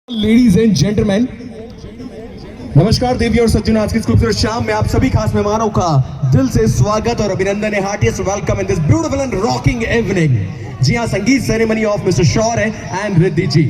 Ladies and gentleman, नमस्कार देवी और सज्जनों। आज की इस खूबसूरत शाम में आप सभी खास मेहमानों का दिल से स्वागत और अभिनंदन है। Heartiest welcome in this beautiful and rocking evening. जी हाँ, संगीत सेरेमनी ऑफ मिस्टर शौर है एंड रिद्धि जी।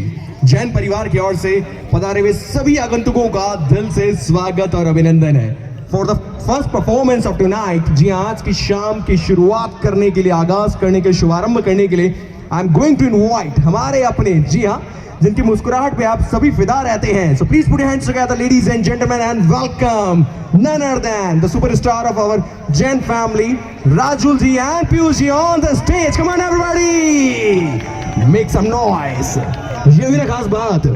जैन परिवार की ओर से पधारे हुए सभी आगंतुकों का दिल से स्वागत और अभिनंदन है। For the first performance of tonight, जी हाँ, आज की शाम की शुरुआत करने के लिए, आगाज करने के, शुभारंभ करने के लिए I am going to invite हमारे अपने, जी हाँ, जिनकी मुस्कुराहट पे आप सभी फिदा रहते हैं। सो please put your hands together ladies and gentleman and welcome none other than the superstar of our Jain family, Rajul ji and Piyush ji on the stage. Come on everybody, make some noise. ये भी ना खास बात,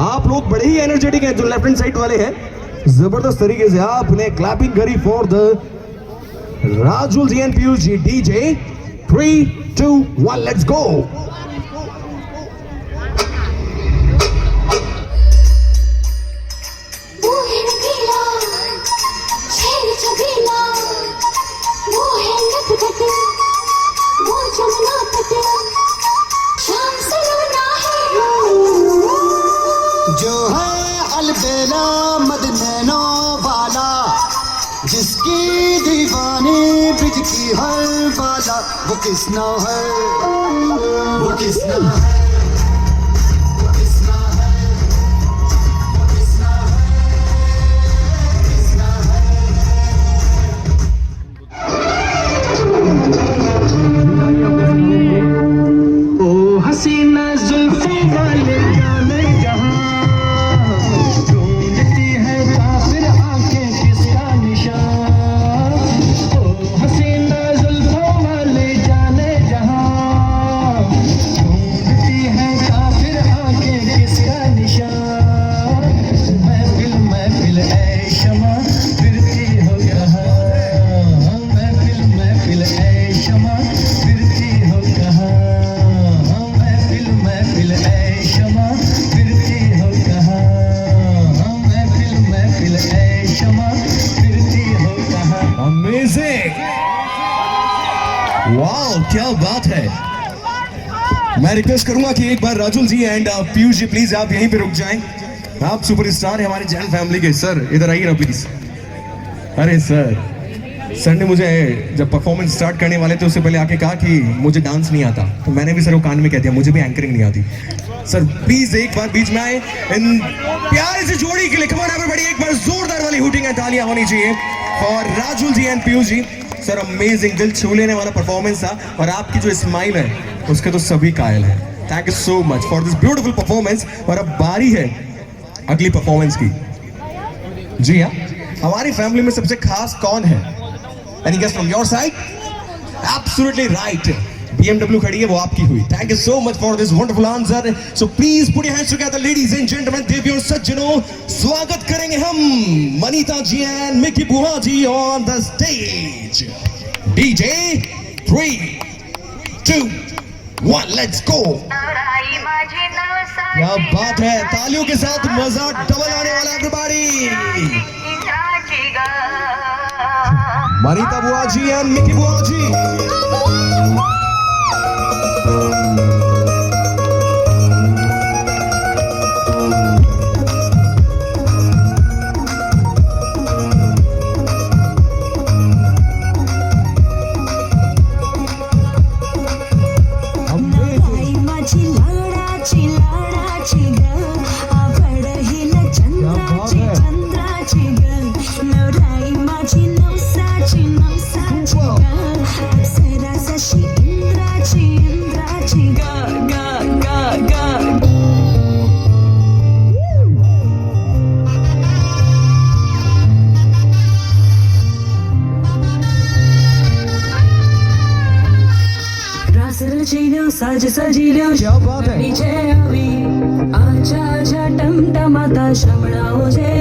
आप लोग बड़े ही energetic हैं। जो लेफ्ट हैंड साइड वाले हैं, जबरदस्त तरीके से आपने क्लैपिंग करी for the Rajul ji and Piyush ji. DJ 3, 2, 1, let's go. जो है अलबेला मदनैनो वाला, जिसकी दीवानी ब्रिज की हर वाला, वो किसना है, वो किसना है। वाओ, क्या बात है। मैं रिक्वेस्ट करूंगा कि एक बार Rajul ji and Piyush ji please आप यहीं पे रुक जाएं। आप सुपरस्टार हैं हमारे जैन फैमिली के। सर इधर आइए ना प्लीज। अरे सर ने मुझे जब परफॉर्मेंस स्टार्ट करने वाले थे उससे पहले आके कहा कि मुझे डांस नहीं आता, तो मैंने भी सर को कान में कह दिया मुझे भी एंकरिंग नहीं आती। सर प्लीज एक बार बीच में आए इन प्यारे से जोड़ी के लिए। कम ऑन एवरीबॉडी, एक बार जोरदार वाली हुटिंग एंड तालियां होनी चाहिए for Rajul ji and Piyush ji. Sir amazing, दिल छू लेने वाला परफॉर्मेंस था और आपकी जो स्माइल है उसके तो सभी कायल हैं। Thank you so much for this beautiful performance. और अब बारी है अगली परफॉर्मेंस की। जी हाँ, हमारी फैमिली में सबसे खास कौन है? Any guess from your side? Absolutely right, BMW खड़ी है, वो आपकी हुई। Thank you so much for this wonderful answer. So please put your hands together ladies and gentleman, देवी और सज्जनों, स्वागत करेंगे हम मनीता जी एंड मिकी बुआ ji on the stage. DJ 3, 2, 1, let's go. क्या बात है, तालियों के साथ मजा डबल आने वाला एवरीबॉडी। मनीता बुआ जी एंड मिकी बुआ जी। साज सजिलो, क्या बात है। नीचे आवी आजा आजा टमटमाता श्रवणा हो जे।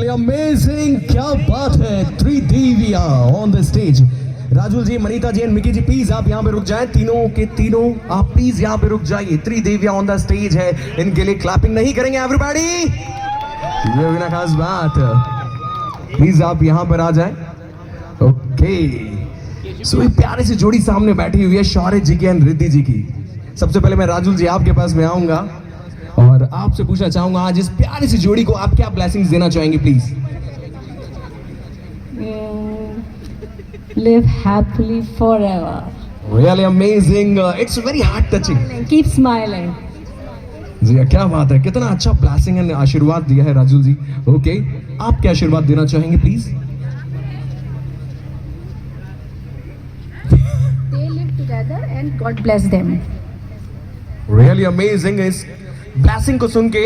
Really amazing, क्या बात है, त्रिदेविया on the stage. Rajul ji, Manita ji and Miki ji, please आप यहाँ पे रुक जाएं, तीनों के तीनों आप प्लीज यहाँ पे रुक जाइए. त्रिदेविया ऑन द स्टेज है, इनके लिए क्लैपिंग नहीं करेंगे एवरीबॉडी, ये बिना खास बात. प्लीज आप यहाँ पर आ जाएं. ओके, सो ये प्यारी सी जोड़ी सामने बैठी हुई है, शौर्य जी की एंड रिद्धि जी की. सबसे पहले मैं राजुल जी आपके पास में आऊंगा और आपसे पूछना चाहूंगा, आज इस प्यारी सी जोड़ी को आप क्या ब्लेसिंग्स देना चाहेंगे please. Live happily forever. Really amazing. It's very heart touching. Keep smiling. जी क्या बात है, कितना अच्छा ब्लेसिंग एंड आशीर्वाद दिया है राजुल जी. ओके, आप क्या आशीर्वाद देना चाहेंगे please. They live together and God bless them. Really amazing. इस ब्लेसिंग को सुन के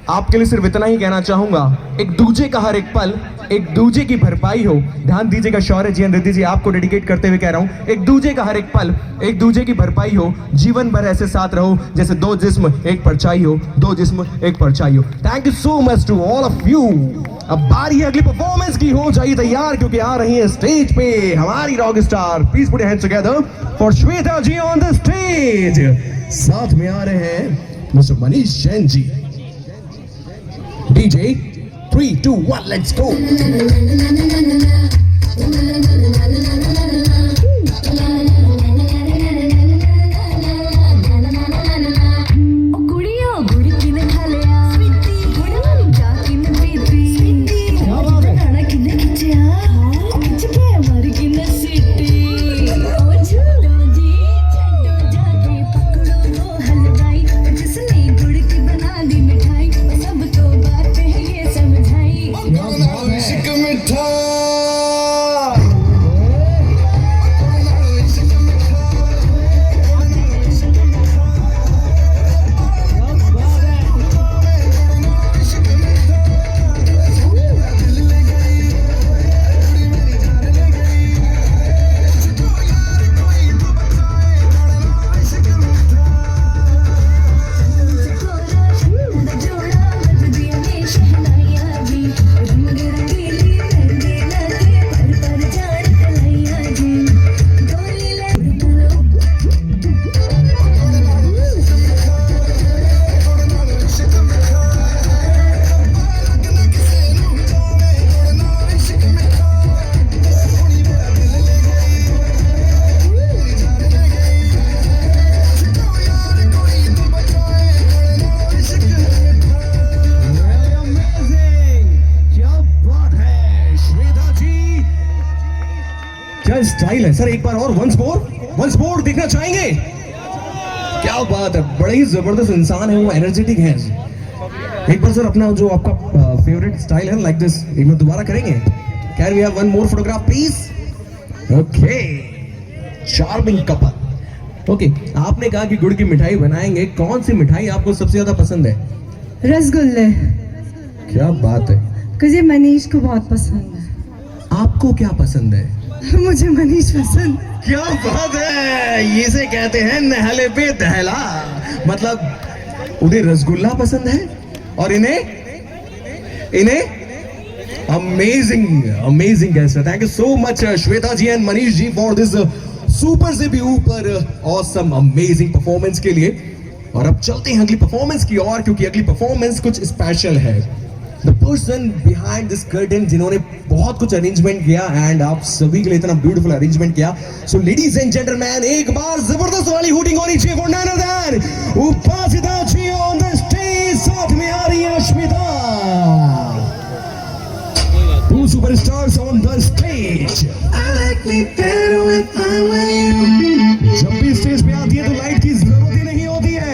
आपके लिए सिर्फ इतना ही कहना चाहूंगा, एक दूजे का हर एक पल एक दूजे की भरपाई हो. ध्यान दीजिएगा, शौर्य जी एंड रिद्धि जी आपको डेडिकेट करते हुए कह रहा हूं, एक दूजे का हर एक पल एक दूजे की भरपाई हो. जीवन भर ऐसे साथ रहो जैसे दो जिस्म एक परछाई हो, दो जिस्म एक परछाई हो. Thank you so much to all of you. अब बारी है अगली परफॉर्मेंस की, हो जाइए तैयार क्योंकि आ रही है स्टेज पे हमारी rock star. Please put your hands together for Shweta ji on the stage. साथ में आ रहे हैं mister Manish Jain ji. DJ 3, 2, 1, let's go. क्या स्टाइल है सर, एक बार और वंस मोर देखना चाहेंगे. क्या बात है, बड़े ही जबरदस्त इंसान है वो, एनर्जेटिक है. एक बार सर अपना जो आपका फेवरेट स्टाइल है लाइक दिस एक बार दोबारा करेंगे. Can we have one more photograph please. Okay, charming couple. Okay, आपने कहा कि गुड़ की मिठाई बनाएंगे, कौन सी मिठाई आपको सबसे ज्यादा पसंद है. रसगुल्ले. क्या बात है, मुझे मनीष को बहुत पसंद है. आपको क्या पसंद है. मुझे मनीष पसंद. क्या बात है, ये से कहते हैं नहले पे दहला. मतलब उन्हें रसगुल्ला पसंद है और इन्हें amazing guest. Thank you so much Shweta ji and Manish ji for this super से भी ऊपर ऑसम अमेजिंग परफॉर्मेंस के लिए. और अब चलते हैं अगली परफॉर्मेंस की ओर, क्योंकि अगली परफॉर्मेंस कुछ स्पेशल है. The person behind this curtain जिन्होंने बहुत कुछ अरेंजमेंट किया एंड आप सभी के लिए इतना ब्यूटीफुल अरेंजमेंट किया. सो लेडीज एंड जेंटलमैन, एक बार जबरदस्त वाली हुटिंग होनी चाहिए for none other Upasita ji on the stage. साथ में आ रही है Ashmita. Two superstars on the stage. I like me better when I'm with you. जब भी स्टेज पे आती है तो लाइट की जरूरत ही नहीं होती है.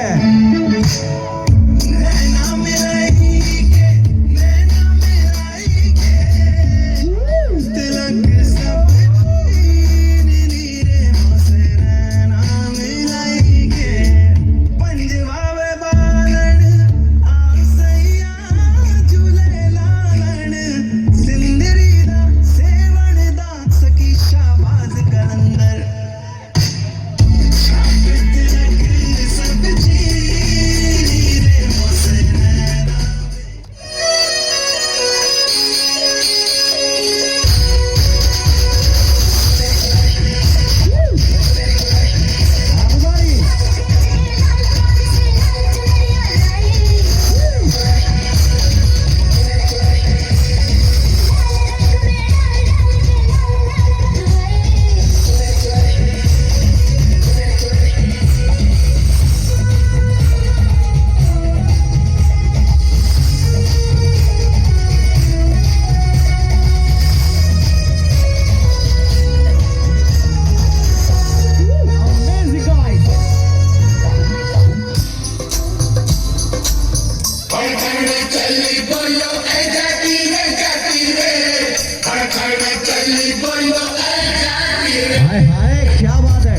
हाय हाय क्या बात है।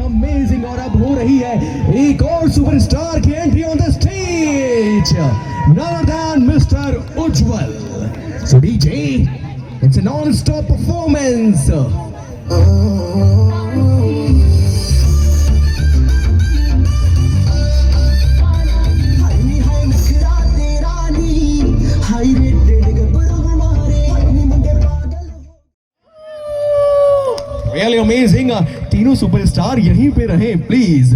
अमेजिंग और अब हो रही है एक और सुपरस्टार की entry on the stage, none other than mister Ujjwal. So DJ, it's a non-stop performance. Really amazing. तीनों सुपरस्टार यहीं पे रहे प्लीज।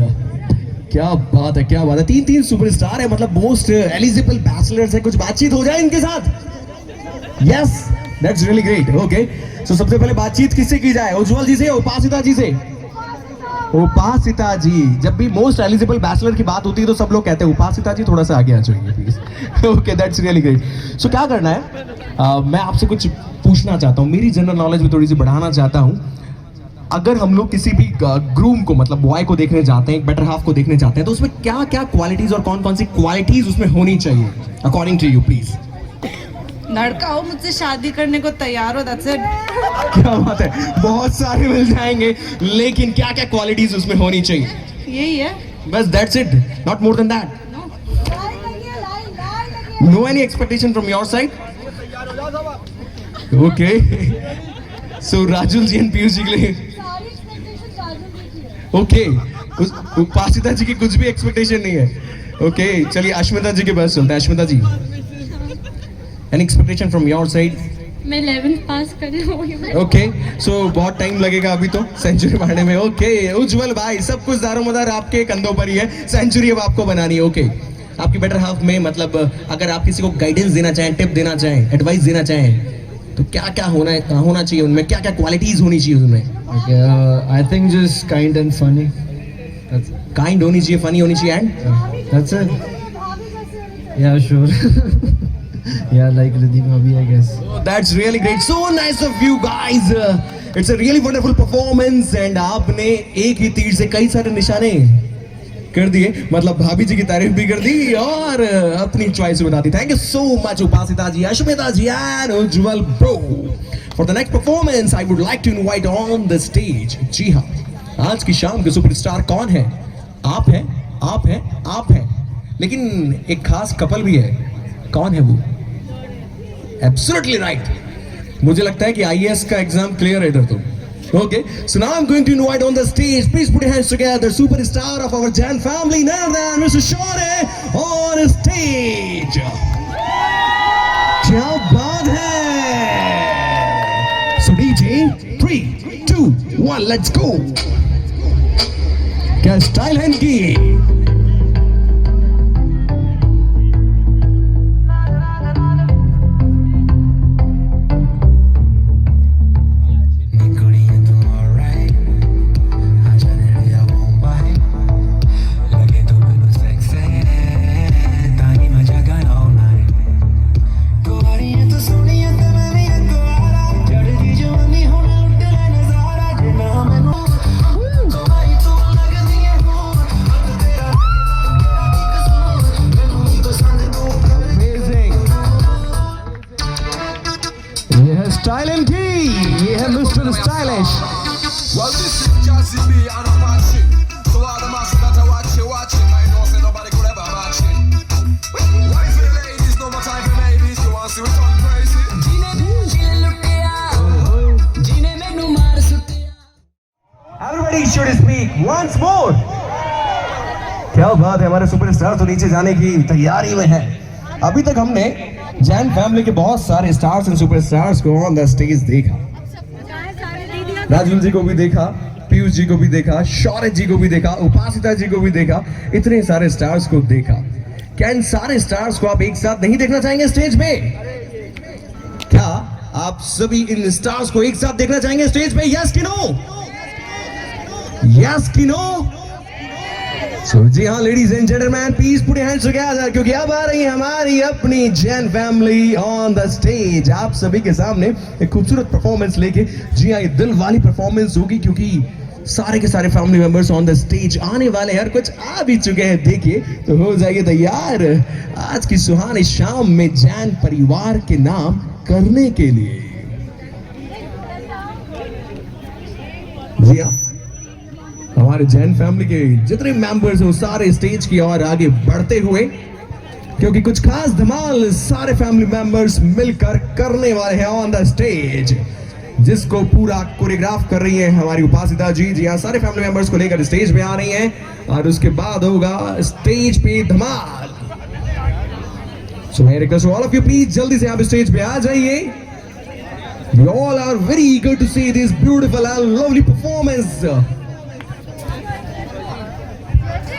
क्या बात है, क्या बात है। तीन सुपरस्टार है, मतलब मोस्ट एलिजिबल बैचलर्स है। कुछ बातचीत हो जाए इनके साथ। Yes, that's really great. Okay, so सबसे पहले बातचीत किससे की जाए? उज्जवल जी से या उपासिता जी से? उपासिता जी। जब भी मोस्ट एलिजिबल बैचलर की बात होती है तो सब लोग कहते हैं उपासिता जी थोड़ा सा आगे आ जाइए please. Okay, that's really great. So क्या करना है, मैं आपसे कुछ पूछना चाहता हूँ, मेरी जनरल नॉलेज भी थोड़ी सी बढ़ाना चाहता हूँ। अगर हम लोग किसी भी ग्रूम को, मतलब बॉय को देखने जाते हैं, एक बेटर हाफ को देखने जाते हैं, तो उसमें क्या क्या क्वालिटीज और कौन कौन सी क्वालिटीज उसमें होनी चाहिए अकॉर्डिंग टू यू प्लीज? लड़का हो, मुझसे शादी करने को तैयार हो, that's it। क्या बात है, बहुत सारे मिल जाएंगे, लेकिन क्या क्या क्वालिटीज उसमें होनी चाहिए? यही है बस, that's it, not more than that. No any expectation from your side? Okay, so Rajul ji and Piyush ji के लिए ओके, उपासिता जी की कुछ भी एक्सपेक्टेशन नहीं है। ओके, चलिए अश्मिता जी के पास चलते हैं। Ashmita ji, any expectation from your side? मैं 11th पास करी हूँ। ओके, सो बहुत टाइम लगेगा अभी तो सेंचुरी मारने में। ओके, उज्जवल भाई, सब कुछ दारोमदार आपके कंधों पर ही है, सेंचुरी अब आपको बनानी है। ओके, आपकी बेटर हाफ में, मतलब अगर आप किसी को गाइडेंस देना चाहें, टिप देना चाहें, एडवाइस देना चाहें, तो क्या क्या होना चाहिए उनमें? क्या क्या क्वालिटीज होनी चाहिए उनमें? I think just kind and funny. Kind होनी चाहिए, फनी होनी चाहिए, and That's it. Yeah, sure. Yeah, like Riddhi Bhabhi, I guess. That's really great. So nice of you guys. It's a really wonderful performance. And आपने एक ही तीर से कई सारे निशाने कर दिए, मतलब भाभी जी की तारीफ भी कर दी और अपनी चॉइस बता दी। Thank you so much Upasita ji, Ashmita ji and Ujjwal bro. For the next performance I would like to invite on the stage. जी हाँ, आज की शाम के सुपरस्टार कौन है? आप हैं, आप हैं, आप हैं, लेकिन एक खास कपल भी है। कौन है वो? एब्सोल्युटली राइट, मुझे लगता है कि आईएएस का एग्जाम क्लियर है इधर तो। Okay, so now I'm going to invite on the stage, please put your hands together, superstar of our Jan family, none other than Mr. Shore on stage. क्या बात है? So DJ, 3, 2, 1, let's go. क्या style है इनकी? Styling की, ये है mister stylish. Well, this is Jazzy B and I'm watching. So all the masses that are watching, I know say nobody could ever match it. Why for the ladies, no more time for babies. You want to see we turn crazy? Everybody should speak once more. क्या बात है, हमारे superstar तो नीचे जाने की तैयारी में है। अभी तक हमने जैन फैमिली के बहुत सारे स्टार्स एंड सुपरस्टार्स को ऑन द स्टेज देखा। राजुल जी को भी देखा, पीयूष जी को भी देखा, शौर्य जी को भी देखा, उपासिता जी को भी देखा, इतने सारे स्टार्स को देखा। क्या इन सारे स्टार्स को आप एक साथ नहीं देखना चाहेंगे स्टेज पे? क्या आप सभी इन स्टार्स को एक साथ देखना चाहेंगे स्टेज पे? यस कि नो? यस कि नो? So, जी हाँ ladies and gentleman, please put your hands together, क्योंकि अब आ रही है हमारी अपनी Jain family on the stage आप सभी के सामने एक खूबसूरत परफॉर्मेंस लेके। जी हाँ, ये दिल वाली परफॉर्मेंस होगी क्योंकि सारे के सारे family members on the stage आने वाले हैं और कुछ आ भी चुके हैं। देखिए तो हो जाइए तैयार आज की सुहानी शाम में जैन परिवार के नाम करने के लिए। जी हाँ, हमारे जैन फैमिली के जितने मेंबर्स हैं सारे स्टेज की ओर आगे बढ़ते हुए, क्योंकि कुछ खास धमाल सारे फैमिली मेंबर्स मिलकर करने वाले हैं ऑन द स्टेज, जिसको पूरा कोरियोग्राफ कर रही हैं हमारी उपासिता जी। जी हाँ, सारे फैमिली मेंबर्स को लेकर स्टेज पे आ रही हैं और उसके बाद होगा स्टेज पे धमाल। सो मैं request all of you, please जल्दी से आप स्टेज पे आ जाइए। We all are very eager to see this beautiful and lovely performance.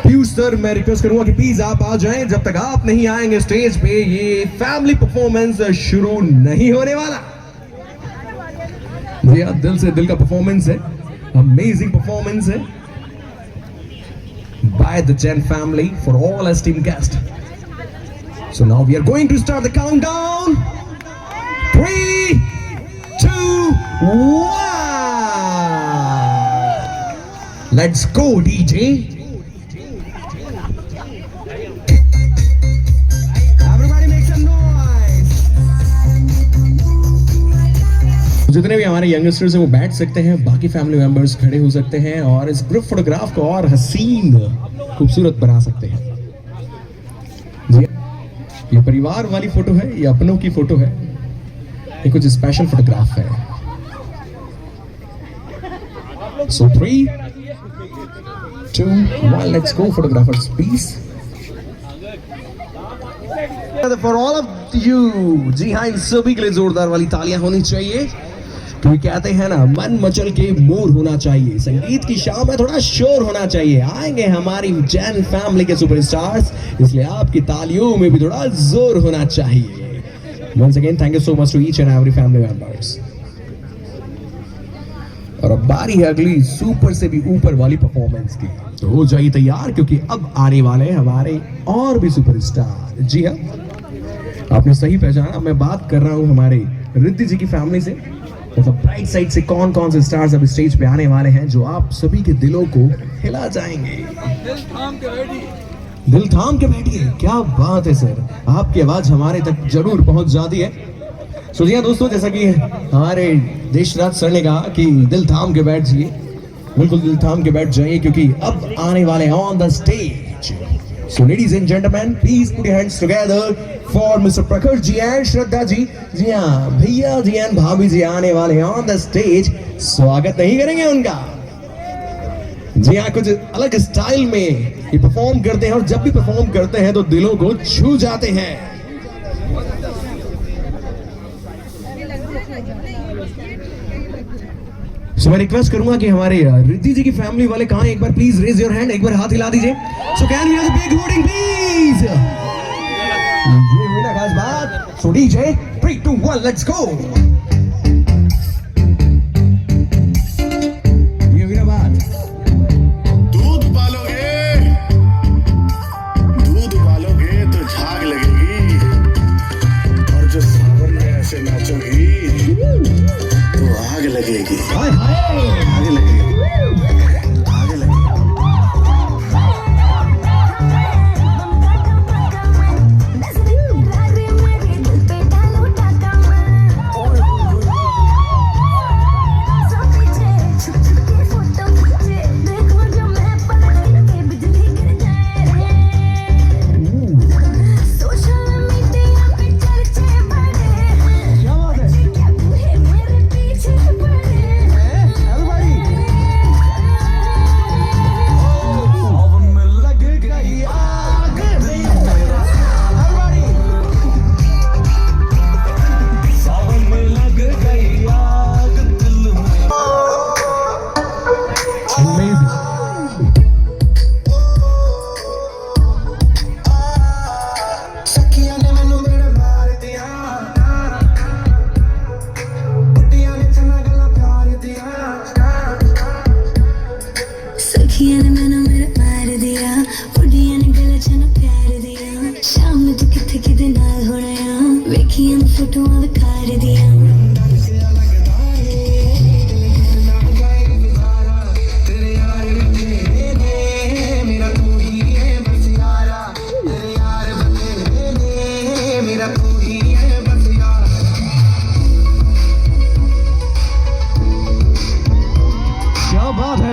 Piyush sir, मैं रिक्वेस्ट करूंगा कि प्लीज आप आ जाएं। जब तक आप नहीं आएंगे स्टेज पे ये फैमिली परफॉर्मेंस शुरू नहीं होने वाला। जी हाँ, दिल से दिल का परफॉर्मेंस है, अमेजिंग परफॉर्मेंस है by the Jain family for all esteemed guests. So now we are going to start the countdown. 3, 2, 1. Let's go, DJ. जितने भी हमारे यंगस्टर्स हैं वो बैठ सकते हैं, बाकी फैमिली मेंबर्स खड़े हो सकते हैं और इस ग्रुप फोटोग्राफ को और हसीन खूबसूरत बना सकते हैं। जी, ये परिवार वाली फोटो है, ये अपनों की फोटो है, ये कुछ स्पेशल फोटोग्राफ है। So 3, 2, 1, let's go photographers please. For all of you, जी हाँ, इन सभी के लिए जोरदार वाली तालियां होनी चाहिए, क्योंकि कहते हैं ना, मन मचल के मोर होना चाहिए। संगीत की शाम में थोड़ा शोर होना चाहिए। आएंगे हमारी जैन फैमिली के सुपरस्टार्स, इसलिए आपकी तालियों में भी थोड़ा जोर होना चाहिए। Once again, thank you so much to each and every family members. और अब बारी है अगली सुपर से भी ऊपर वाली परफॉर्मेंस की, तो हो जाइए तैयार, क्योंकि अब आने वाले हैं हमारे और भी सुपरस्टार। जी हाँ, आपने सही पहचाना, मैं बात कर रहा हूँ हमारे रिद्धि जी की फैमिली से। मतलब ब्राइट साइड से कौन कौन से स्टार्स अब स्टेज पे आने वाले हैं जो आप सभी के दिलों को हिला जाएंगे। दिल थाम के बैठिए, क्या बात है सर, आपकी आवाज हमारे तक जरूर पहुंच जाती है। सो जी हाँ दोस्तों, जैसा कि हमारे देशराज सर ने कहा कि दिल थाम के बैठ जाइए, बिल्कुल दिल थाम के बैठ जाइए, क्योंकि अब आने वाले हैं on the stage. So ladies and gentleman, please put your hands together for mister प्रखर जी एंड श्रद्धा जी। जी हाँ, भैया जी एंड भाभी जी आने वाले हैं ऑन द स्टेज, स्वागत नहीं करेंगे उनका। जी हाँ, कुछ अलग स्टाइल में ये परफॉर्म करते हैं और जब भी परफॉर्म करते हैं तो दिलों को छू जाते हैं। सो मैं रिक्वेस्ट करूंगा कि हमारे रिद्धि जी की फैमिली वाले कहां, एक बार प्लीज रेज योर हैंड, एक बार हाथ हिला दीजिए। So can we have a big voting please. ये हुई ना खास बात। So DJ 3, 2, 1, let's go. ये हुई ना बात। दूध उबालोगे तो झाग लगेगी, और जो सावन में ऐसे नाचोगी तो आग लगेगी। हाय हाय, आग लगेगी, आग लगेगी।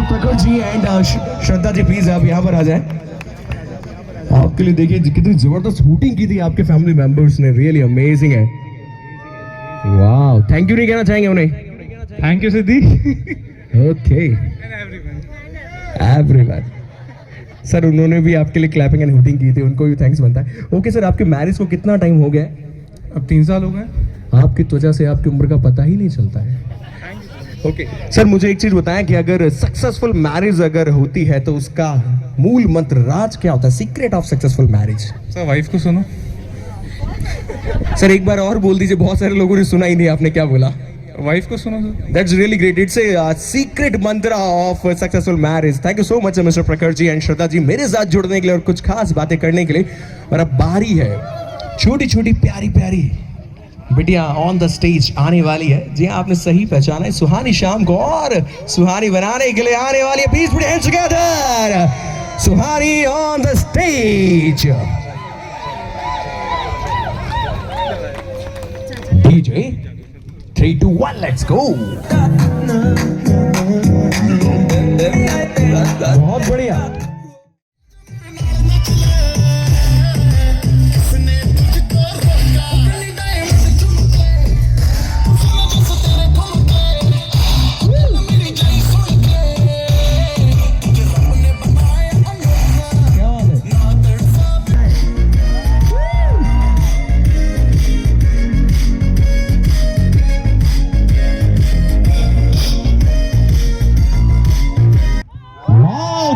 प्रखर जी एंड श्रद्धा जी प्लीज आप यहाँ पर आ जाएं। आपके लिए देखिए कितनी जबरदस्त शूटिंग की थी आपके फैमिली मेंबर्स ने, रियली अमेजिंग है। वाह, थैंक यू नहीं कहना चाहेंगे उन्हें? Thank you Siddhi. Okay everyone sir, उन्होंने भी आपके लिए क्लैपिंग एंड हूटिंग की थी, उनको भी थैंक्स बनता है। ओके सर, आपके मैरिज को कितना टाइम हो गया है? अब 3 साल हो गए। आपकी त्वचा से आपकी उम्र का पता ही नहीं चलता है। ओके सर, मुझे एक चीज बताएं कि अगर सक्सेसफुल मैरिज अगर होती है तो उसका मूल मंत्र राज क्या होता है, secret of successful marriage? Sir wife को सुनो। सर एक बार और बोल दीजिए, बहुत सारे लोगों ने सुना ही नहीं आपने क्या बोला। वाइफ को सुनो sir. That's really great. It's a secret mantra of a successful marriage. Thank you so much, Mr. प्रखर जी एंड श्रद्धा जी, मेरे साथ जुड़ने के लिए और कुछ खास बातें करने के लिए। और अब बारी है छोटी छोटी प्यारी प्यारी बिटिया ऑन द स्टेज आने वाली है। जी हाँ, आपने सही पहचाना है, सुहानी शाम को और सुहानी बनाने के लिए आने वाली है। Please put hands together, Suhani on the stage. DJ 3, 2, 1, let's go. बहुत बढ़िया।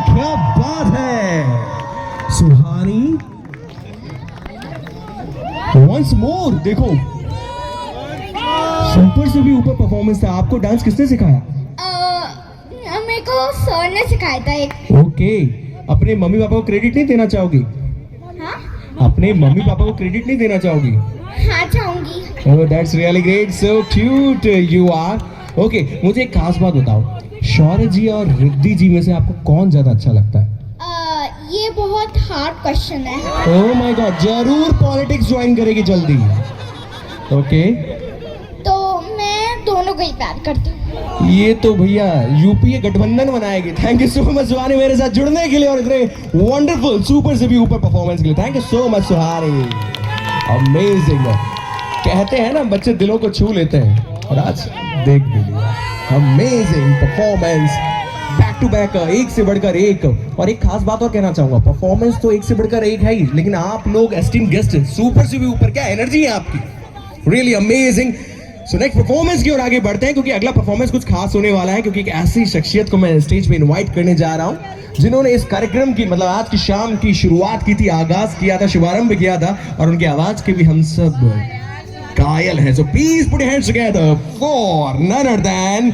क्या बात है सुहानी, वंस मोर। देखो सुपर से भी ऊपर परफॉर्मेंस था। आपको डांस किसने सिखाया? मेरे को सर ने सिखाया था एक। ओके, अपने मम्मी पापा को क्रेडिट नहीं देना चाहोगी? हाँ? अपने मम्मी पापा को क्रेडिट नहीं देना चाहोगी? हाँ चाहूंगी। Oh that's really great, so cute you are. Okay, मुझे एक खास बात बताओ, शौर्य जी और रिद्धि जी में से आपको कौन ज्यादा अच्छा लगता है? ये बहुत हार्ड क्वेश्चन है। ओह माय गॉड, जरूर पॉलिटिक्स ज्वाइन करेगी जल्दी। ओके, तो मैं दोनों को ही प्यार करती हूँ। ये तो भैया यूपीए गठबंधन बनाएगी। थैंक यू सो मच सुहानी मेरे साथ जुड़ने के लिए और इतने वंडरफुल सुपर से भी ऊपर परफॉर्मेंस के लिए। Thank you so much Suhani, amazing. कहते हैं ना बच्चे दिलों को छू लेते हैं, और आज देख भी लिया। Amazing performance, back to back, एक से बढ़कर एक। और एक खास बात और कहना चाहूंगा, परफॉर्मेंस तो एक से बढ़कर एक है ही, लेकिन आप लोग एस्टीम गेस्ट सुपर से भी ऊपर, क्या एनर्जी है आपकी, really amazing. So next performance की ओर आगे बढ़ते हैं, क्योंकि अगला परफॉर्मेंस कुछ खास होने वाला है, क्योंकि एक ऐसी शख्सियत को मैं स्टेज पे इनवाइट करने जा रहा हूं जिन्होंने इस कार्यक्रम की, मतलब आज की शाम की शुरुआत की थी, आगाज किया था, शुभारंभ किया था, और उनकी आवाज के भी हम सब कायल है। So please put your hands together for none other than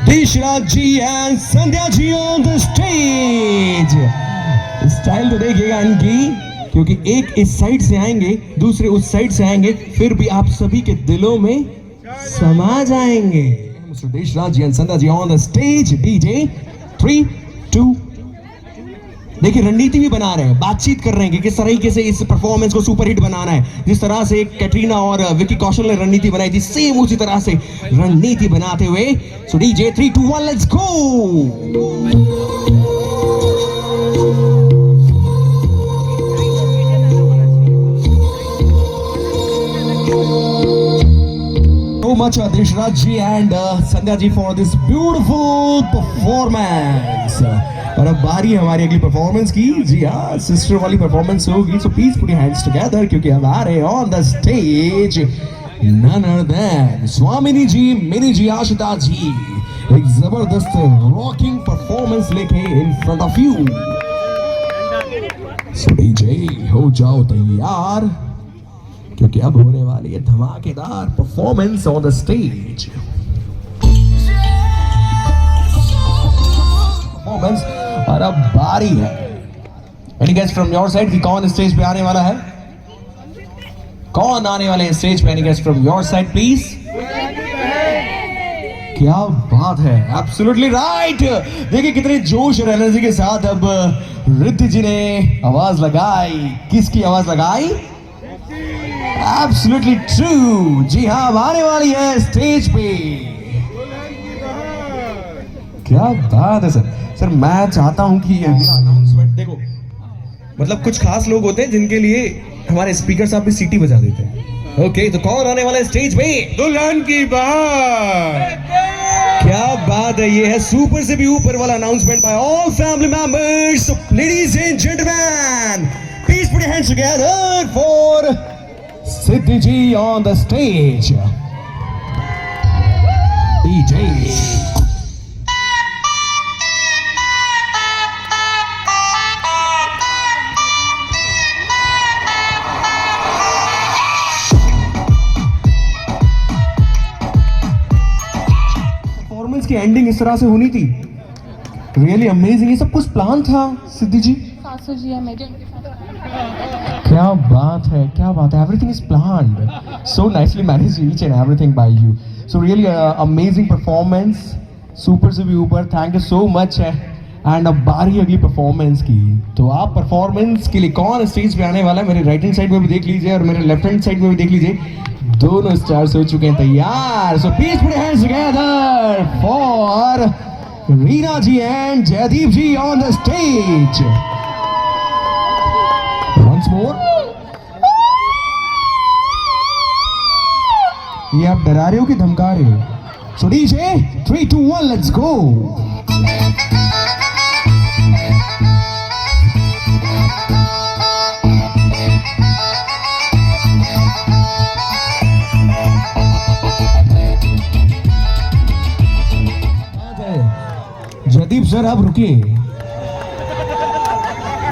Deshraj ji and Sandhya ji on the stage. Style तो देखिएगा इनकी, क्योंकि एक इस साइड से आएंगे, दूसरे उस साइड से आएंगे, फिर भी आप सभी के दिलों में समा जाएंगे। Mister Deshraj ji and Sandhya ji on the stage. DJ 3, 2। देखिए रणनीति भी बना रहे हैं, बातचीत कर रहे हैं कि किस तरीके से इस परफॉर्मेंस को सुपरहिट बनाना है। जिस तरह से कैटरीना और विकी कौशल ने रणनीति बनाई थी, सेम उसी तरह से रणनीति बनाते हुए। So DJ 3, 2, 1, let's go. So much Deshraj ji and Sandhya ji for this beautiful performance. और अब बारी हमारी अगली परफॉर्मेंस की। जी हाँ, सिस्टर वाली परफॉर्मेंस होगी। So please put your hands together, क्योंकि अब आ रहे on the stage none other than Swamini ji, mini जी, आशिता जी, एक जबरदस्त रॉकिंग परफॉर्मेंस लेके in front of you. So DJ हो जाओ तैयार, क्योंकि अब होने वाली है धमाकेदार performance on the stage. Performance, और अब बारी है any guest from your side कि कौन स्टेज पे आने वाला है, कौन आने वाले हैं स्टेज पे? Any guest from your side please. क्या बात है, एब्सोल्युटली राइट। देखिए कितने जोश और एनर्जी के साथ अब रिद्धि जी ने आवाज लगाई। किसकी आवाज लगाई? Absolutely true. जी हाँ, अब आने वाली है स्टेज पे। क्या बात है सर। सर मैं चाहता हूं कि अनाउंसमेंट देखो, मतलब कुछ खास लोग होते हैं जिनके लिए हमारे स्पीकर साहब भी सीटी बजा देते हैं। ओके, तो कौन आने वाला है स्टेज पे? दुल्हन की बात। क्या बात है, ये है सुपर से भी ऊपर वाला announcement by all family members. Ladies and gentleman, please put your hands together for Siddhi ji on the stage. DJ performance की एंडिंग इस तरह से होनी थी, रियली अमेजिंग। ये सब कुछ प्लान था सिद्धि जी? सासू जी है मेरे। क्या बात है, क्या बात है, everything is planned so nicely managed each and everything by you. So really amazing performance, super से भी ऊपर। थैंक यू सो मच है। एंड अब बारी अगली परफॉर्मेंस की। तो आप परफॉर्मेंस के लिए कौन स्टेज पे आने वाला है, मेरे राइट हैंड साइड में भी देख लीजिए और मेरे लेफ्ट हैंड साइड में भी देख लीजिए। दोनों स्टार्स हो चुके हैं तैयार। So please put your hands together for Reena ji and Jaydeep ji on the stage. Once more. ये आप डरा रहे हो कि धमका रहे हो? So DJ 3 2 1 let's go. Jaydeep sir आप रुकिए।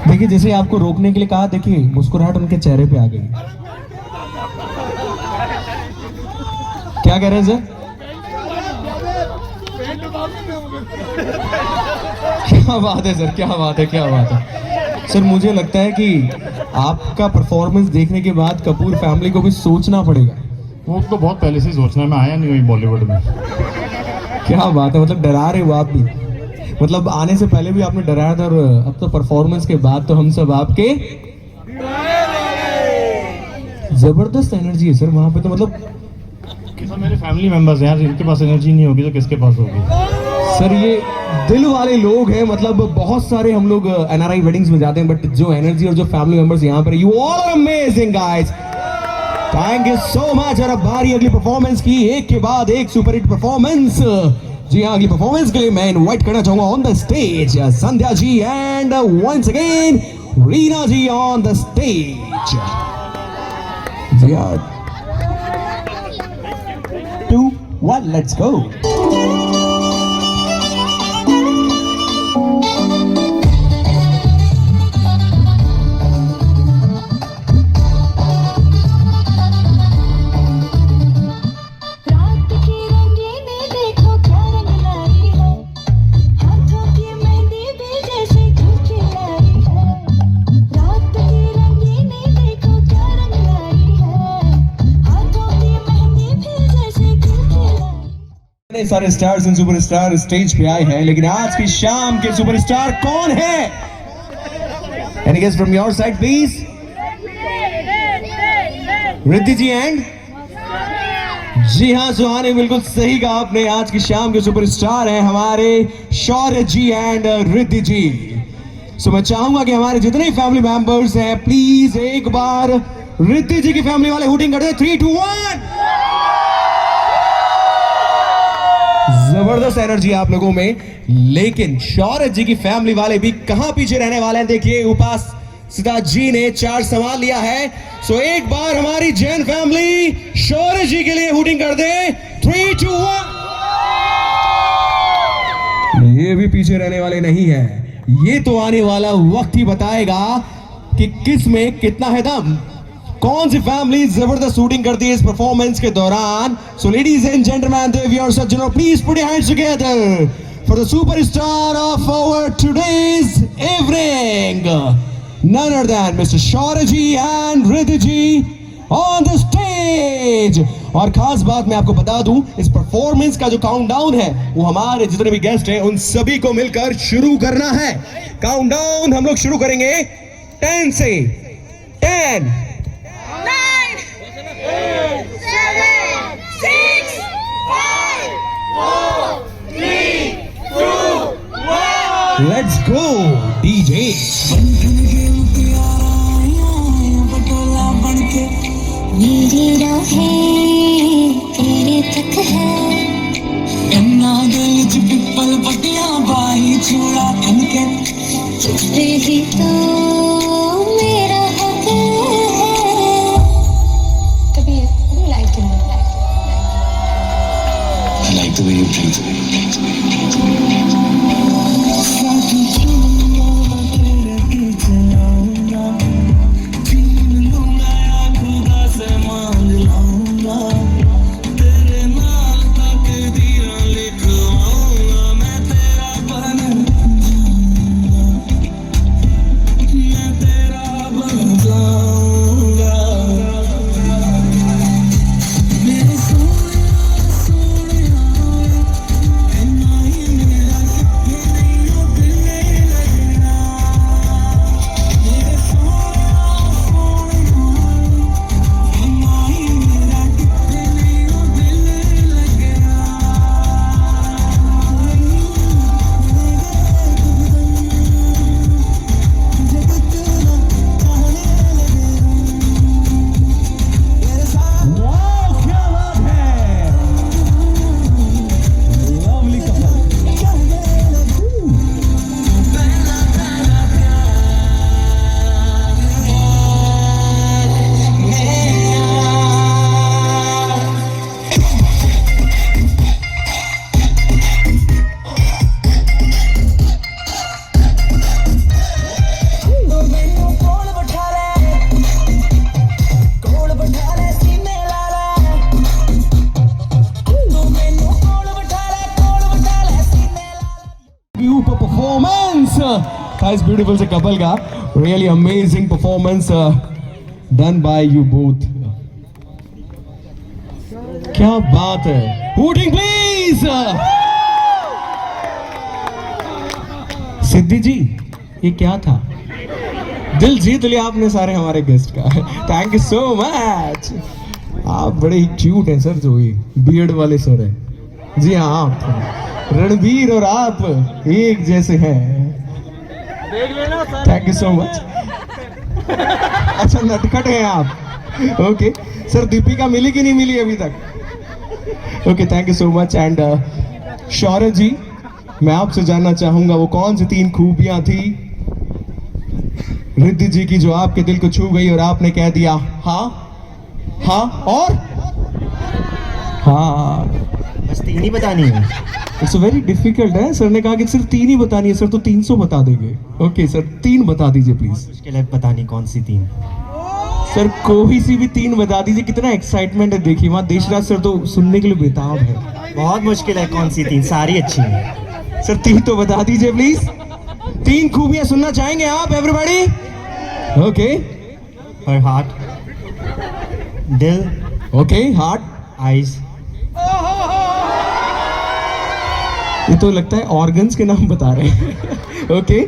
देखिए जैसे आपको रोकने के लिए कहा, देखिए मुस्कुराहट उनके चेहरे पे आ गई। क्या कह रहे हैं सर? क्या बात है सर, क्या बात है, क्या बात है सर। मुझे लगता है कि आपका परफॉर्मेंस देखने के बाद कपूर फैमिली को भी सोचना पड़ेगा। वो तो बहुत पहले से ही सोचना है, मैं आया नहीं हुई बॉलीवुड में। क्या बात है, मतलब डरा रहे हो आप भी? मतलब आने से पहले भी आपने डराया था और अब तो परफॉर्मेंस के बाद तो हम सब आपके। जबरदस्त एनर्जी है सर वहां पे। तो मतलब सब मेरे फैमिली मेंबर्स हैं यार, इनके पास एनर्जी नहीं होगी तो किसके पास होगी? सर ये दिल वाले लोग हैं। मतलब बहुत सारे हम लोग एनआरआई वेडिंग्स में जाते हैं, बट जो एनर्जी और जो फैमिली मेंबर्स यहाँ पर, you all are amazing guys. Thank you so much. और अब बारी अगली परफॉर्मेंस की, एक के बाद एक सुपर हिट परफॉर्मेंस। जी हाँ, अगली परफॉर्मेंस के लिए मैं इनवाइट करना चाहूंगा on the stage Sandhya ji and once again Reena ji on the stage. जी हाँ, 2 1 लेट्स गो। सारे स्टार्स एंड सुपरस्टार स्टेज पे आए हैं, लेकिन आज की शाम के सुपरस्टार कौन है? Any guess from your side please? Riddhi ji and? जी हाँ सुहाने, बिल्कुल सही कहा आपने। आज की शाम के सुपरस्टार हैं हमारे शौर्य जी एंड रिद्धि जी। सो मैं चाहूंगा कि हमारे जितने फैमिली मेंबर्स हैं प्लीज एक बार रिद्धि जी की फैमिली वाले हुटिंग कर दे। 3 2 1। जबरदस्त एनर्जी आप लोगों में, लेकिन शौर्य जी की फैमिली वाले भी कहां पीछे रहने वाले हैं? देखिए उपासिता जी ने 4 सवाल लिया है। सो एक बार हमारी जैन फैमिली शौर्य जी के लिए हुटिंग कर दे। 3 2 1। ये भी पीछे रहने वाले नहीं है। ये तो आने वाला वक्त ही बताएगा कि किस में कितना है दम। कौन सी फैमिली जबरदस्त शूटिंग करती है इस परफॉर्मेंस के दौरान? सो लेडीज एंड जेंटलमैन, देवी और सज्जनों, please put your hands together for the superstar of our today's evening, none other than mister Shaurya ji and Riddhi ji on the stage. और खास बात मैं आपको बता दूं, इस परफॉर्मेंस का जो काउंटडाउन है वो हमारे जितने भी गेस्ट हैं उन सभी को मिलकर शुरू करना है। काउंटडाउन हम लोग शुरू करेंगे 10 से। 10 9 8 7 6 5 4 3 2 Let's go, DJ. मेरी राहें तेरे तक है तुझ पे ही तो मेरा हक है कभी like I like the way you breathe. Performance guys, beautiful se couple ka really amazing performance done by you both. क्या बात है, hooting please. सिद्धि जी, ये क्या था? दिल जीत लिया आपने सारे हमारे गेस्ट का. Thank you so much. आप बड़े ही क्यूट हैं सर, जो ये बियर्ड वाले सर हैं. जी हाँ, आप रणबीर और आप एक जैसे हैं. Thank you so much. अच्छा, नटखट हैं आप. ओके सर, दीपिका मिली कि नहीं मिली अभी तक? Okay, thank you so much. And Shaurya ji, मैं आपसे जानना चाहूंगा वो कौन सी 3 खूबियां थी रिद्धि जी की जो आपके दिल को छू गई और आपने कह दिया हाँ हाँ और हाँ? बस 3 ही बतानी है. इट्स वेरी डिफिकल्ट है. सर ने कहा कि सिर्फ 3 ही बतानी है. सर तो 300 बता देंगे. ओके सर, 3 बता दीजिए प्लीज. मुश्किल है बतानी कौन सी 3. सर कोई सी भी 3 बता दीजिए. कितना एक्साइटमेंट है देखिए वहाँ. देशराज सर तो सुनने के लिए बेताब है. बहुत मुश्किल है कौन सी 3, सारी अच्छी हैं. सर 3 तो बता दीजिए प्लीज. 3 खूबियां सुनना चाहेंगे आप एवरीबॉडी? ओके. हर हार्ट, दिल, ओके, हार्ट, आईज. ये तो लगता है ऑर्गन्स के नाम बता रहे हैं. Okay,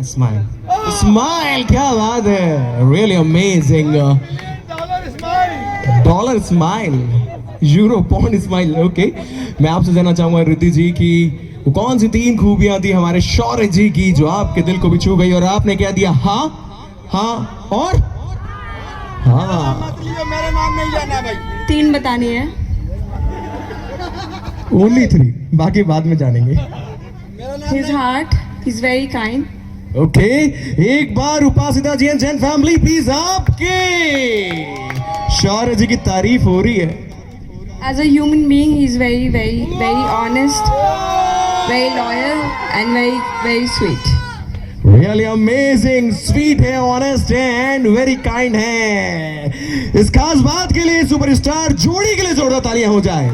smile. स्माइल, क्या बात है, really amazing. Dollar smile, euro pond smile. Okay, मैं आपसे जानना चाहूंगा रिद्धि जी की वो कौन सी 3 खूबियां थी हमारे शौर्य जी की जो आपके दिल को भी छू गई और आपने कह दिया हाँ हाँ और हाँ? 3 बतानी है. ओनली 3, बाकी बाद में जानेंगे. His heart, he's very kind. Okay, एक बार उपासिता जी एंड जैन फैमिली प्लीज आपके शौर्य जी की तारीफ हो रही है. As a human being, he's very, very, very honest, very loyal, and very, very sweet. Really amazing, sweet है, honest है, and very kind है. इस खास बात के लिए सुपरस्टार जोड़ी के लिए जोरदार तालियां हो जाए.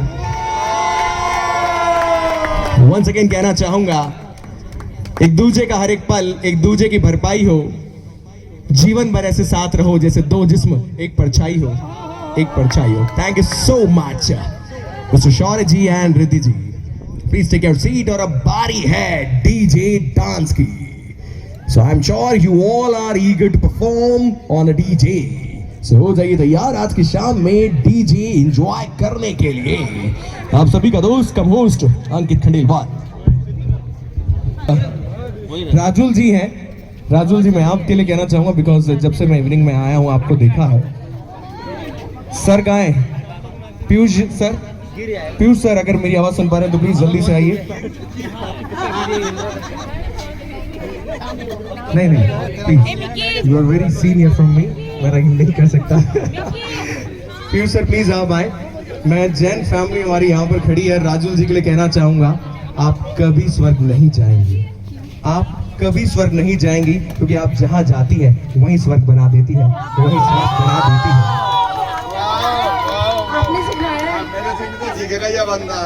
Once again कहना चाहूंगा, एक दूजे का हर एक पल एक दूजे की भरपाई हो. जीवन भर ऐसे साथ रहो जैसे 2 जिस्म एक परछाई हो, एक परछाई हो. Thank you so much mister Shaurya ji and Riddhi ji. Please take your seat. और अब बारी है डीजे डांस की. So I am sure you all are eager to perform on a DJ. So हो जाइए तैयार आज की शाम में डीजे एंजॉय करने के लिए. आप सभी का दोस्त कम होस्ट अंकित खंडेलवाल. राजुल जी हैं। राजुल जी, मैं आपके लिए कहना चाहूंगा बिकॉज जब से मैं इवनिंग में आया हूं आपको देखा है। सर कहाँ हैं? पीयूष सर, पीयूष सर अगर मेरी आवाज सुन पा रहे हैं तो प्लीज जल्दी से आइए। नहीं please, you are very senior from me, मैं नहीं कर सकता। पीयूष सर प्लीज आप आए। मैं जैन फैमिली हमारी यहाँ पर खड़ी है। राजुल जी के लिए कहना चाहूंगा आप कभी स्वर्ग नहीं जाएंगी, आप कभी स्वर्ग नहीं जाएंगी, क्योंकि आप जहाँ जाती है वहीं स्वर्ग बना देती है, वहीं स्वर्ग बना देती है। आपने सिखाया है। मेरे से तो सीखेगा ये बंदा।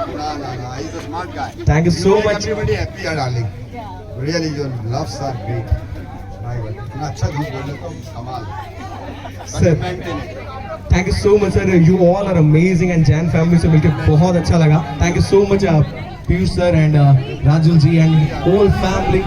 ना he's a smart guy. Thank you so much. Everybody happy है darling. Really your loves are great. भाई इतना अच्छा झूठ बोलने को कमाल। Sir thank you so much sir, you all are amazing and Jain family से मिलकर बहुत अच्छा लगा। Thank you so much Piyush sir and Rajul ji and whole family.